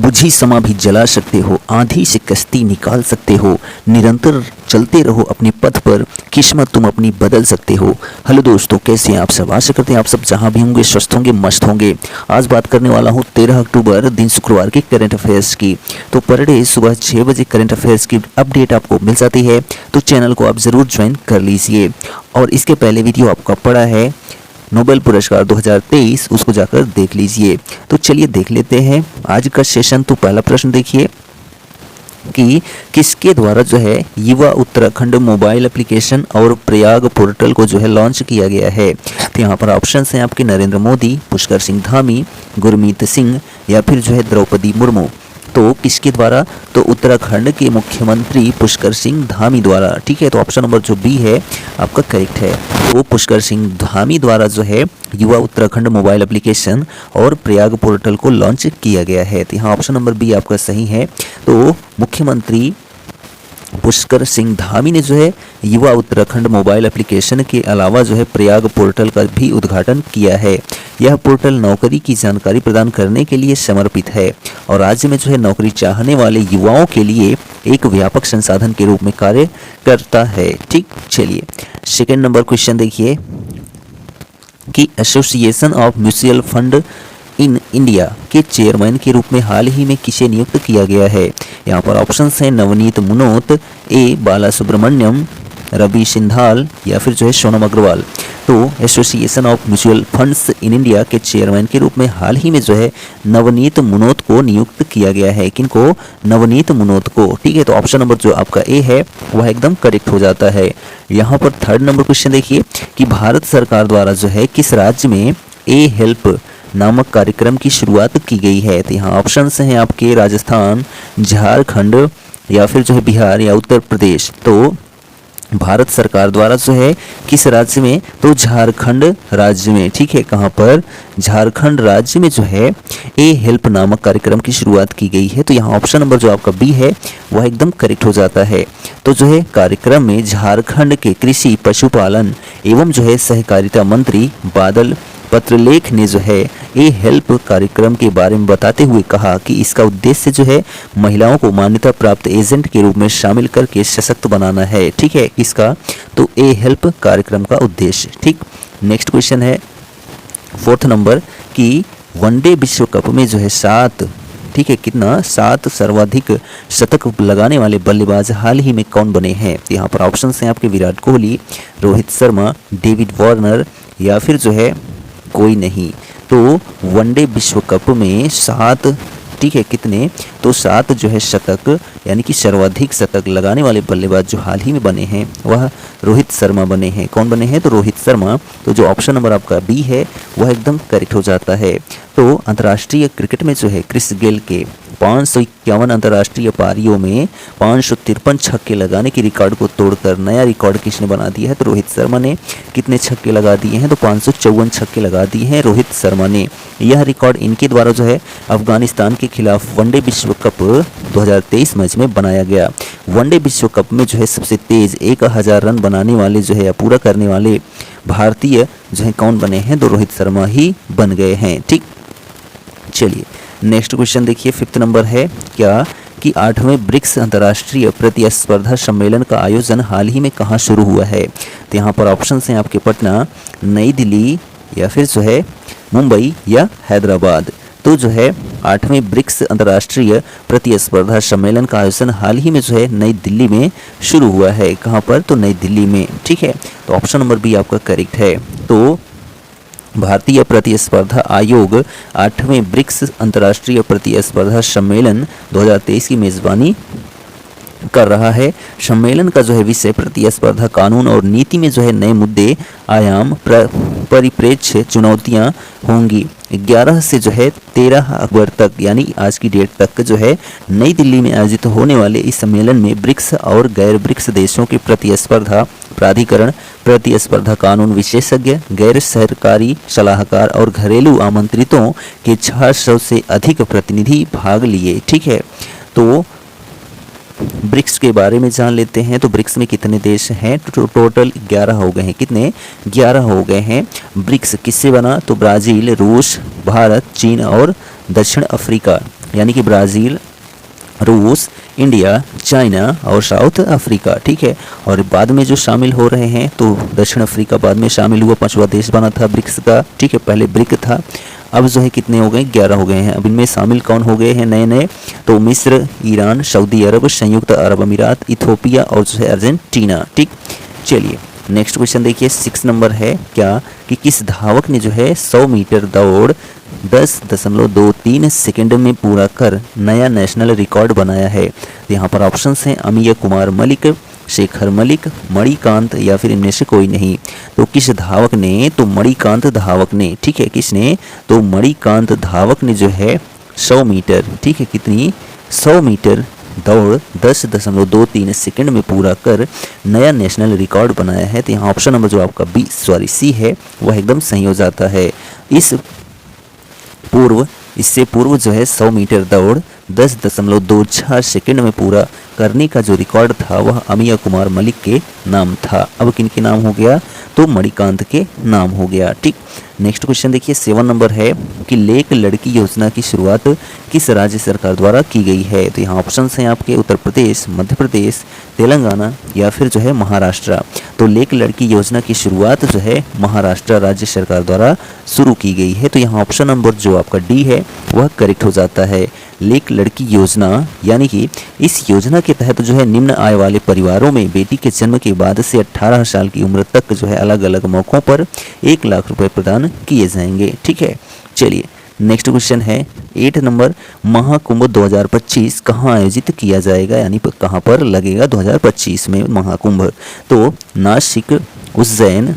बुझी समा भी जला सकते हो, आंधी से कश्ती निकाल सकते हो, निरंतर चलते रहो अपने पथ पर, किस्मत तुम अपनी बदल सकते हो। हेलो दोस्तों, कैसे हैं आप सब? आशा करते हैं आप सब जहां भी होंगे स्वस्थ होंगे, मस्त होंगे। आज बात करने वाला हूं 13 अक्टूबर दिन शुक्रवार के करंट अफेयर्स की। तो पर डे सुबह 6 बजे करंट अफेयर्स की अपडेट आपको मिल जाती है, तो चैनल को आप ज़रूर ज्वाइन कर लीजिए। और इसके पहले वीडियो आपका पड़ा है नोबेल पुरस्कार 2023, उसको जाकर देख लीजिए। तो चलिए देख लेते हैं आज का सेशन। तो पहला प्रश्न देखिए कि किसके द्वारा जो है युवा उत्तराखंड मोबाइल एप्लीकेशन और प्रयाग पोर्टल को जो है लॉन्च किया गया है। तो यहाँ पर ऑप्शन हैं आपके नरेंद्र मोदी, पुष्कर सिंह धामी, गुरमीत सिंह या फिर जो है द्रौपदी मुर्मू। तो किसके द्वारा? तो उत्तराखंड के मुख्यमंत्री पुष्कर सिंह धामी द्वारा। ठीक है, तो ऑप्शन नंबर जो बी है आपका करेक्ट है। तो पुष्कर सिंह धामी द्वारा जो है युवा उत्तराखंड मोबाइल एप्लीकेशन और प्रयाग पोर्टल को लॉन्च किया गया है। तो यहाँ ऑप्शन नंबर बी आपका सही है। तो मुख्यमंत्री पुष्कर सिंह धामी ने जो है युवा उत्तराखंड मोबाइल एप्लीकेशन के अलावा जो है प्रयाग पोर्टल का भी उद्घाटन किया है। यह पोर्टल नौकरी की जानकारी प्रदान करने के लिए समर्पित है और राज्य में जो है नौकरी चाहने वाले युवाओं के लिए एक व्यापक संसाधन के रूप में कार्य करता है। ठीक, चलिए सेकेंड नंबर क्वेश्चन देखिए कि association of mutual fund in India के चेयरमैन के रूप में हाल ही में किसे नियुक्त किया गया है? यहाँ पर ऑप्शंस हैं नवनीत मुनोत, ए बाला सुब्रमण्यम, रवि सिंधाल या फिर जो है सोनम अग्रवाल। तो association of mutual funds in India के चेयरमैन के रूप में हाल ही में जो है नवनीत मुनोत को नियुक्त किया गया है। किनको? नवनीत मुनोत को। ठीक है, तो ऑप्शन नंबर जो आपका ए है वह एकदम करेक्ट हो जाता है। यहाँ पर थर्ड नंबर क्वेश्चन देखिए कि भारत सरकार द्वारा जो है किस राज्य में ए हेल्प नामक कार्यक्रम की शुरुआत की गई है? तो यहाँ ऑप्शंस हैं आपके राजस्थान, झारखंड या फिर जो है बिहार या उत्तर प्रदेश। तो भारत सरकार द्वारा जो है किस राज्य में? तो झारखंड राज्य में। ठीक है, कहाँ पर? झारखंड राज्य में जो है ए हेल्प नामक कार्यक्रम की शुरुआत की गई है। तो यहाँ ऑप्शन नंबर जो आपका बी है वह एकदम करेक्ट हो जाता है। तो जो है कार्यक्रम में झारखंड के कृषि, पशुपालन एवं जो है सहकारिता मंत्री बादल पत्रलेख ने जो है ए हेल्प कार्यक्रम के बारे में बताते हुए कहा कि इसका उद्देश्य जो है महिलाओं को मान्यता प्राप्त एजेंट के रूप में शामिल करके सशक्त बनाना है। ठीक है, इसका तो ए हेल्प कार्यक्रम का उद्देश्य। ठीक, नेक्स्ट क्वेश्चन है फोर्थ नंबर कि वनडे विश्व कप में जो है 7 ठीक है कितना 7 सर्वाधिक शतक लगाने वाले बल्लेबाज हाल ही में कौन बने हैं? यहाँ पर ऑप्शन हैं आपके विराट कोहली, रोहित शर्मा, डेविड वार्नर या फिर जो है कोई नहीं। तो वनडे विश्व कप में 7 ठीक है कितने? तो 7 जो है शतक यानी कि सर्वाधिक शतक लगाने वाले बल्लेबाज जो हाल ही में बने हैं वह रोहित शर्मा बने हैं। कौन बने हैं? तो रोहित शर्मा। तो जो ऑप्शन नंबर आपका बी है वह एकदम करेक्ट हो जाता है। तो अंतर्राष्ट्रीय क्रिकेट में जो है क्रिस गेल के 551 अंतर्राष्ट्रीय पारियों में 553 छक्के लगाने के रिकॉर्ड को तोड़कर नया रिकॉर्ड किसने बना दिया है? तो रोहित शर्मा ने। कितने छक्के लगा दिए हैं? तो 554 छक्के लगा दिए हैं रोहित शर्मा ने। यह रिकॉर्ड इनके द्वारा जो है अफगानिस्तान के खिलाफ वनडे विश्व कप 2023 मैच में बनाया गया। वनडे विश्व कप में जो है सबसे तेज 1000 रन बनाने वाले जो है पूरा करने वाले भारतीय जो है कौन बने हैं? तो रोहित शर्मा ही बन गए हैं। ठीक, चलिए नेक्स्ट क्वेश्चन देखिए फिफ्थ नंबर है क्या कि 8वें ब्रिक्स अंतर्राष्ट्रीय प्रतिस्पर्धा सम्मेलन का आयोजन हाल ही में कहाँ शुरू हुआ है? तो यहाँ पर ऑप्शन हैं आपके पटना, नई दिल्ली या फिर जो है मुंबई या हैदराबाद। तो जो है 8वें ब्रिक्स अंतर्राष्ट्रीय प्रतिस्पर्धा सम्मेलन का आयोजन हाल ही में जो है नई दिल्ली में शुरू हुआ है। कहाँ पर? तो नई दिल्ली में। ठीक है, तो ऑप्शन नंबर बी आपका करेक्ट है। तो भारतीय प्रतिस्पर्धा आयोग 8वें ब्रिक्स अंतर्राष्ट्रीय प्रतिस्पर्धा सम्मेलन 2023 की मेजबानी कर रहा है। सम्मेलन का जो है विषय प्रतिस्पर्धा कानून और नीति में जो है नए मुद्दे, आयाम, परिप्रेक्ष्य, चुनौतियां होंगी। 11 से जो है 13 अक्टूबर तक यानी आज की डेट तक जो है नई दिल्ली में आयोजित होने वाले इस सम्मेलन में ब्रिक्स और गैर ब्रिक्स देशों के प्रतिस्पर्धा प्राधिकरण, प्रतिस्पर्धा कानून विशेषज्ञ, गैर सरकारी सलाहकार और घरेलू आमंत्रितों के 600 से अधिक प्रतिनिधि भाग लिए। ठीक है, तो ब्रिक्स के बारे में जान लेते हैं। तो ब्रिक्स में कितने देश हैं? टोटल 11 हो गए हैं। कितने? 11 हो गए हैं। ब्रिक्स किससे बना? तो ब्राज़ील, रूस, भारत, चीन और दक्षिण अफ्रीका। यानी कि ब्राज़ील, रूस, इंडिया, चाइना और साउथ अफ्रीका। ठीक है, और बाद में जो शामिल हो रहे हैं तो दक्षिण अफ्रीका बाद में शामिल हुआ, 5वां देश बना था ब्रिक्स का। ठीक है, पहले ब्रिक था, अब जो है कितने हो गए, 11 हो गए हैं। अब इनमें शामिल कौन हो गए हैं नए नए, तो मिस्र, ईरान, सऊदी अरब, संयुक्त अरब अमीरात, इथोपिया और जो है अर्जेंटीना। ठीक, चलिए नेक्स्ट क्वेश्चन देखिए, 6 नंबर है क्या कि किस धावक ने जो है 100 मीटर दौड़ 10.23 सेकंड में पूरा कर नया नेशनल रिकॉर्ड बनाया है। तो यहाँ पर ऑप्शंस हैं अमीय कुमार मलिक, शेखर मलिक, मणिकांत या फिर इनमें से कोई नहीं। तो किस धावक ने, तो मणिकांत धावक ने। ठीक है, किसने, तो मणिकांत धावक ने जो है 100 मीटर, ठीक है कितनी, 100 मीटर दौड़ 10.23 सेकंड में पूरा कर नया नेशनल रिकॉर्ड बनाया है। तो यहाँ ऑप्शन नंबर जो आपका सी है वह एकदम सही हो जाता है। इससे पूर्व जो है 100 मीटर दौड़ 10.26 सेकंड में पूरा करने का जो रिकॉर्ड था वह अमीय कुमार मलिक के नाम था। अब किन के नाम हो गया, तो मणिकांत के नाम हो गया। ठीक, नेक्स्ट क्वेश्चन देखिए, 7 नंबर है कि लेक लड़की योजना की शुरुआत किस राज्य सरकार द्वारा की गई है। तो यहाँ ऑप्शंस हैं आपके उत्तर प्रदेश, मध्य प्रदेश, तेलंगाना या फिर जो है महाराष्ट्र। तो लेक लड़की योजना की शुरुआत जो है महाराष्ट्र राज्य सरकार द्वारा शुरू की गई है। तो यहाँ ऑप्शन नंबर जो आपका डी है वह करेक्ट हो जाता है। लेक लड़की योजना यानी कि इस योजना के तहत जो है निम्न आय वाले परिवारों में बेटी के जन्म के बाद से 18 साल की उम्र तक जो है अलग अलग मौकों पर 1 लाख रुपए प्रदान किए जाएंगे। ठीक है, चलिए नेक्स्ट क्वेश्चन है 8 नंबर, महाकुंभ 2025 कहाँ आयोजित किया जाएगा, यानी कहाँ पर लगेगा 2025 में महाकुंभ। तो नासिक, उज्जैन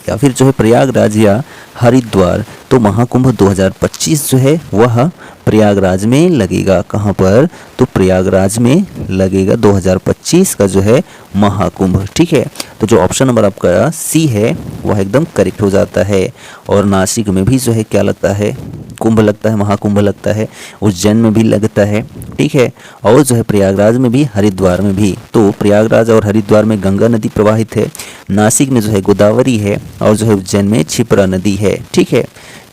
या फिर जो है प्रयागराज या हरिद्वार। तो महाकुंभ 2025 जो है वह प्रयागराज में लगेगा। कहाँ पर, तो प्रयागराज में लगेगा 2025 का जो है महाकुंभ। ठीक है, तो जो ऑप्शन नंबर आपका सी है वह एकदम करेक्ट हो जाता है। और नासिक में भी जो है क्या लगता है, कुंभ लगता है, महाकुंभ लगता है, उज्जैन में भी लगता है। ठीक है, और जो है प्रयागराज में भी, हरिद्वार में भी। तो प्रयागराज और हरिद्वार में गंगा नदी प्रवाहित है, नासिक में जो है गोदावरी है और जो है उज्जैन में क्षिप्रा नदी है। ठीक है,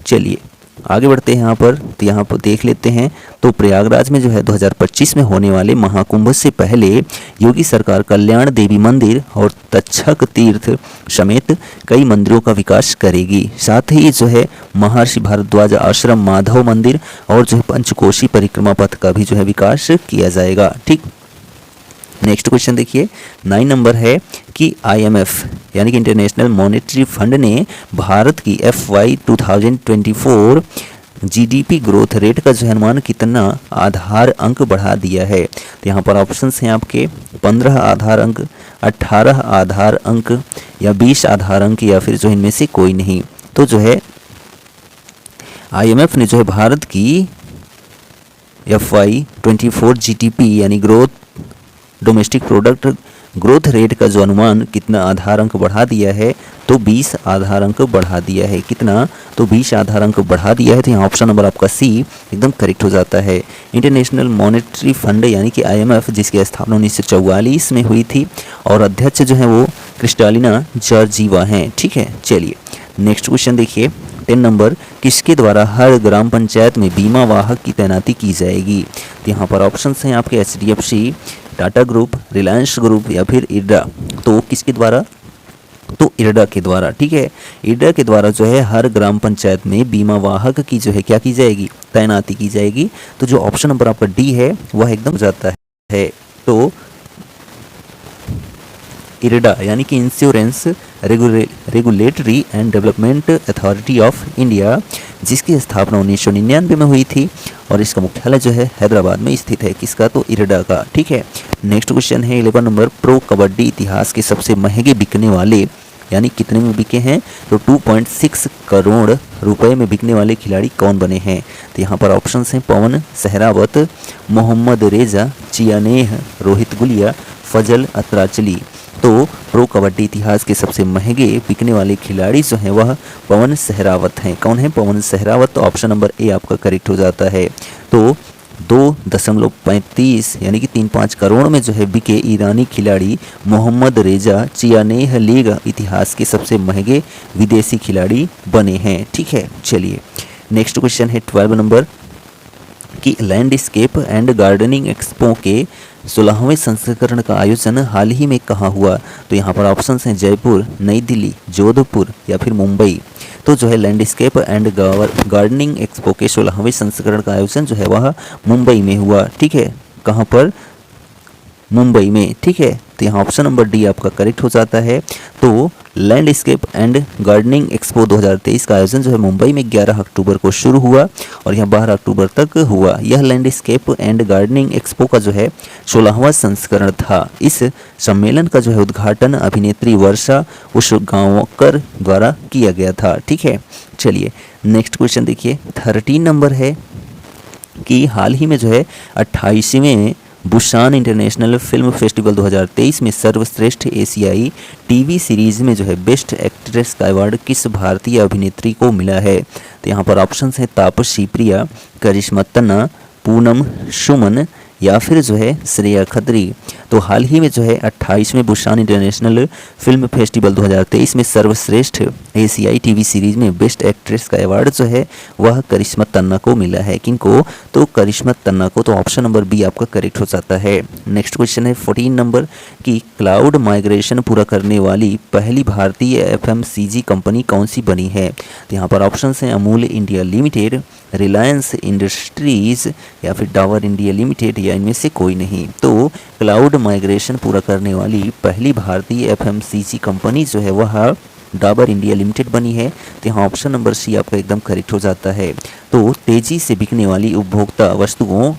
चलिए आगे बढ़ते हैं यहाँ पर। तो यहाँ पर देख लेते हैं, तो प्रयागराज में जो है 2025 में होने वाले महाकुंभ से पहले योगी सरकार कल्याण देवी मंदिर और तक्षक तीर्थ समेत कई मंदिरों का विकास करेगी। साथ ही जो है महर्षि भारद्वाज आश्रम, माधव मंदिर और जो है पंचकोशी परिक्रमा पथ का भी जो है विकास किया जाएगा। ठीक, नेक्स्ट क्वेश्चन देखिए 9 नंबर है कि IMF यानी कि इंटरनेशनल मॉनेटरी फंड ने भारत की FY 2024 GDP ग्रोथ रेट का जो है अनुमान कितना आधार अंक बढ़ा दिया है। तो यहाँ पर ऑप्शंस हैं आपके 15 आधार अंक, 18 आधार अंक या 20 आधार अंक या फिर जो इनमें से कोई नहीं। तो जो है IMF ने जो है भारत की FY 24 GDP यानी growth domestic product growth rate का जो अनुमान कितना आधार अंक बढ़ा दिया है, तो 20 आधार अंक बढ़ा दिया है। कितना, तो 20 आधार अंक बढ़ा दिया है। तो यहाँ ऑप्शन नंबर आपका सी एकदम करेक्ट हो जाता है। इंटरनेशनल मॉनेटरी फंड यानी कि IMF जिसकी स्थापना 1944 में हुई थी और अध्यक्ष जो है वो क्रिस्टालिना जॉर्जीवा हैं। ठीक है, चलिए नेक्स्ट क्वेश्चन देखिए 10 नंबर, किसके द्वारा हर ग्राम पंचायत में बीमा वाहक की तैनाती की जाएगी। तो यहाँ पर ऑप्शंस हैं आपके HDFC, Tata group, Reliance group या फिर इरडा। तो किसके द्वारा, तो इरडा के द्वारा। ठीक है, इरडा के द्वारा जो है हर ग्राम पंचायत में बीमा वाहक की जो है क्या की जाएगी, तैनाती की जाएगी। तो जो ऑप्शन नंबर आपका डी है वह एकदम जाता है। तो इरडा यानी कि insurance regulatory and development authority of India, जिसकी स्थापना 1999 में हुई थी और इसका मुख्यालय जो है हैदराबाद में स्थित है। किसका, तो इरडा का। ठीक है, नेक्स्ट क्वेश्चन है 11 नंबर, प्रो कबड्डी इतिहास के सबसे महंगे बिकने वाले यानी कितने में बिके हैं, तो 2.6 करोड़ रुपए में बिकने वाले खिलाड़ी कौन बने हैं। तो यहाँ पर ऑप्शंस हैं पवन सहरावत, मोहम्मद रेजा, चियानेह, रोहित गुलिया, फजल अतराचली। तो प्रो कबड्डी इतिहास के सबसे महंगे बिकने वाले खिलाड़ी जो हैं वह पवन सहरावत हैं। कौन है, पवन सहरावत। तो ऑप्शन नंबर ए आपका करेक्ट हो जाता है। तो 2.35 यानी कि 3-5 करोड़ में जो है बिके ईरानी खिलाड़ी मोहम्मद रेजा चियानेह लीग इतिहास के सबसे महंगे विदेशी खिलाड़ी बने हैं। ठीक है, चलिए नेक्स्ट क्वेश्चन है 12 नंबर, कि लैंडस्केप एंड गार्डनिंग एक्सपो के 16वें संस्करण का आयोजन हाल ही में कहाँ हुआ? तो यहाँ पर ऑप्शन हैं जयपुर, नई दिल्ली, जोधपुर या फिर मुंबई। तो जो है लैंडस्केप एंड गार्डनिंग एक्सपो के 16वें संस्करण का आयोजन जो है वह मुंबई में हुआ। ठीक है, कहाँ पर? मुंबई में। ठीक है, तो यहाँ ऑप्शन नंबर डी आपका करेक्ट हो जाता है। तो लैंडस्केप एंड गार्डनिंग एक्सपो 2023 का आयोजन जो है मुंबई में 11 अक्टूबर को शुरू हुआ और यह 12 अक्टूबर तक हुआ। यह लैंडस्केप एंड गार्डनिंग एक्सपो का जो है 16वां संस्करण था। इस सम्मेलन का जो है उद्घाटन अभिनेत्री वर्षा उशगांवकर द्वारा किया गया था। ठीक है, चलिए नेक्स्ट क्वेश्चन देखिए। 13 नंबर है कि हाल ही में जो है 28वें बुसान इंटरनेशनल फिल्म फेस्टिवल 2023 में सर्वश्रेष्ठ एशियाई टीवी सीरीज में जो है बेस्ट एक्ट्रेस का अवार्ड किस भारतीय अभिनेत्री को मिला है? तो यहाँ पर ऑप्शंस हैं तापसी प्रिया, करिश्मा तन्ना, पूनम सुमन या फिर जो है श्रेया खत्री। तो हाल ही में जो है 28वें बुसान इंटरनेशनल फिल्म फेस्टिवल 2023 में सर्वश्रेष्ठ एशियाई टीवी सीरीज में बेस्ट एक्ट्रेस का अवार्ड जो है वह करिश्मा तन्ना को मिला है। किनको? तो करिश्मा तन्ना को। तो ऑप्शन नंबर बी आपका करेक्ट हो जाता है। नेक्स्ट क्वेश्चन है 14 नंबर की क्लाउड माइग्रेशन पूरा करने वाली पहली भारतीय FMCG कंपनी कौन सी बनी है? तो यहाँ पर ऑप्शन हैं Amul India limited, Reliance industries या फिर डाबर इंडिया लिमिटेड या इनमें से कोई नहीं। तो क्लाउड माइग्रेशन पूरा करने वाली पहली भारतीय FMCG कंपनी जो है वह डाबर इंडिया लिमिटेड बनी है। तो यहाँ ऑप्शन नंबर सी आपका एकदम करेक्ट हो जाता है। तो तेजी से बिकने वाली उपभोक्ता वस्तुओं,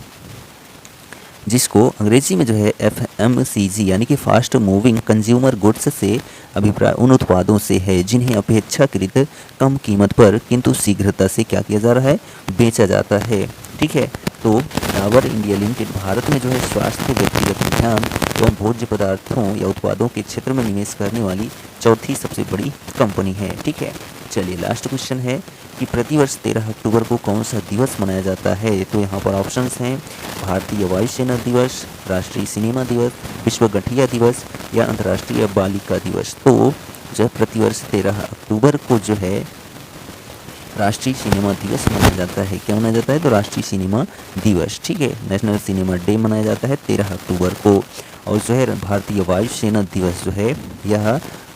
जिसको अंग्रेजी में जो है FMCG यानी कि फास्ट मूविंग कंज्यूमर गुड्स से अभिप्राय उन उत्पादों से है जिन्हें अपेक्षाकृत कम कीमत पर किंतु शीघ्रता से क्या किया जा रहा है? बेचा जाता है। ठीक है, तो डाबर इंडिया लिमिटेड भारत में जो है स्वास्थ्य, व्यक्तिगत ध्यान एवं भोज्य पदार्थों या उत्पादों के क्षेत्र में निवेश करने वाली चौथी सबसे बड़ी कंपनी है। ठीक है, चलिए लास्ट क्वेश्चन है कि प्रतिवर्ष 13 अक्टूबर को कौन सा दिवस मनाया जाता है? तो यहाँ पर ऑप्शंस हैं भारतीय वायुसेना दिवस, राष्ट्रीय सिनेमा दिवस, विश्व गठिया दिवस या अंतर्राष्ट्रीय बालिका दिवस। तो जो है प्रतिवर्ष 13 अक्टूबर को जो है राष्ट्रीय सिनेमा दिवस मनाया जाता है। क्या मनाया जाता है? तो राष्ट्रीय सिनेमा दिवस। ठीक है, नेशनल सिनेमा डे मनाया जाता है 13 अक्टूबर को। और जो है भारतीय वायुसेना दिवस जो है यह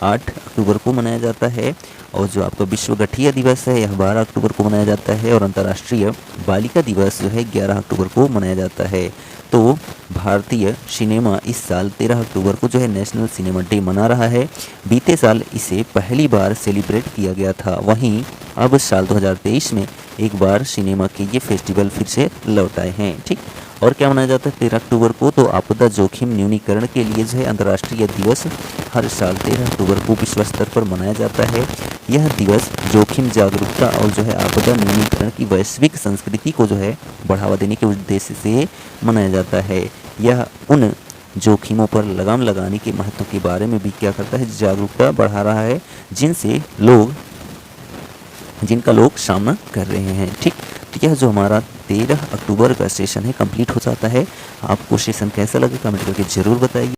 8 अक्टूबर को मनाया जाता है। और जो आपका विश्व गठिया दिवस है यह 12 अक्टूबर को मनाया जाता है। और अंतर्राष्ट्रीय बालिका दिवस जो है 11 अक्टूबर को मनाया जाता है। तो भारतीय सिनेमा इस साल 13 अक्टूबर को जो है नेशनल सिनेमा डे मना रहा है। बीते साल इसे पहली बार सेलिब्रेट किया गया था। वहीं अब साल 2023 में एक बार सिनेमा के ये फेस्टिवल फिर से लौट आए हैं। ठीक, और क्या मनाया जाता है 13 अक्टूबर को? तो आपदा जोखिम न्यूनीकरण के लिए जो है अंतर्राष्ट्रीय दिवस हर साल 13 अक्टूबर को विश्व स्तर पर मनाया जाता है। यह दिवस जोखिम जागरूकता और जो है आपदा न्यूनीकरण की वैश्विक संस्कृति को जो है बढ़ावा देने के उद्देश्य से मनाया जाता है। यह उन जोखिमों पर लगाम लगाने के महत्व के बारे में भी क्या करता है? जागरूकता बढ़ा रहा है जिनका लोग सामना कर रहे हैं। ठीक, तो यह जो हमारा 13 अक्टूबर का सेशन है कंप्लीट हो जाता है। आपको सेशन कैसा लगे कमेंट करके ज़रूर बताइए।